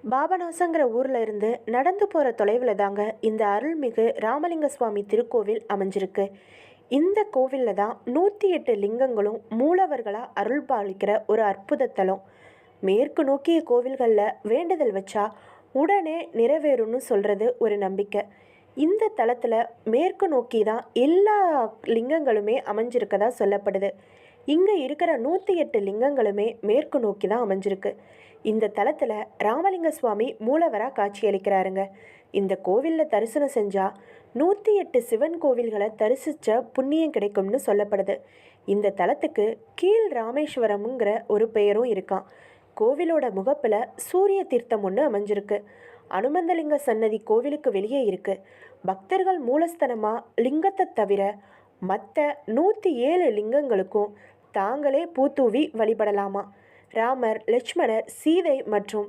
பாபநாசங்கிற ஊர்ல இருந்து நடந்து போற தொலைவில் தாங்க இந்த அருள்மிகு ராமலிங்க சுவாமி திருக்கோவில் அமைஞ்சிருக்கு. இந்த கோவில்ல தான் 108 லிங்கங்களும் மூலவர்களா அருள் பாலிக்கிற ஒரு அற்புத தலம். மேற்கு நோக்கிய கோவில்களில் வேண்டுதல் வச்சா உடனே நிறைவேறும்னு சொல்றது ஒரு நம்பிக்கை. இந்த தலத்துல மேற்கு நோக்கி தான் எல்லா லிங்கங்களுமே அமைஞ்சிருக்கதா சொல்லப்படுது. இங்கே இருக்கிற 108 லிங்கங்களுமே மேற்கு நோக்கி தான் அமைஞ்சிருக்கு. இந்த தலத்தில் ராமலிங்க சுவாமி மூலவராக காட்சியளிக்கிறாருங்க. இந்த கோவிலில் தரிசனம் செஞ்சால் 108 சிவன் கோவில்களை தரிசித்த புண்ணியம் கிடைக்கும்னு சொல்லப்படுது. இந்த தலத்துக்கு கீழ் ராமேஸ்வரம்ங்கிற ஒரு பெயரும் இருக்கான். கோவிலோட முகப்பில் சூரிய தீர்த்தம் ஒன்று அமைஞ்சிருக்கு. அனுமந்தலிங்க சன்னதி கோவிலுக்கு வெளியே இருக்கு. பக்தர்கள் மூலஸ்தனமாக லிங்கத்தை தவிர மற்ற 107 லிங்கங்களுக்கும் தாங்களே பூத்தூவி வழிபடலாமா. ராமர், லட்சுமணர், சீதை மற்றும்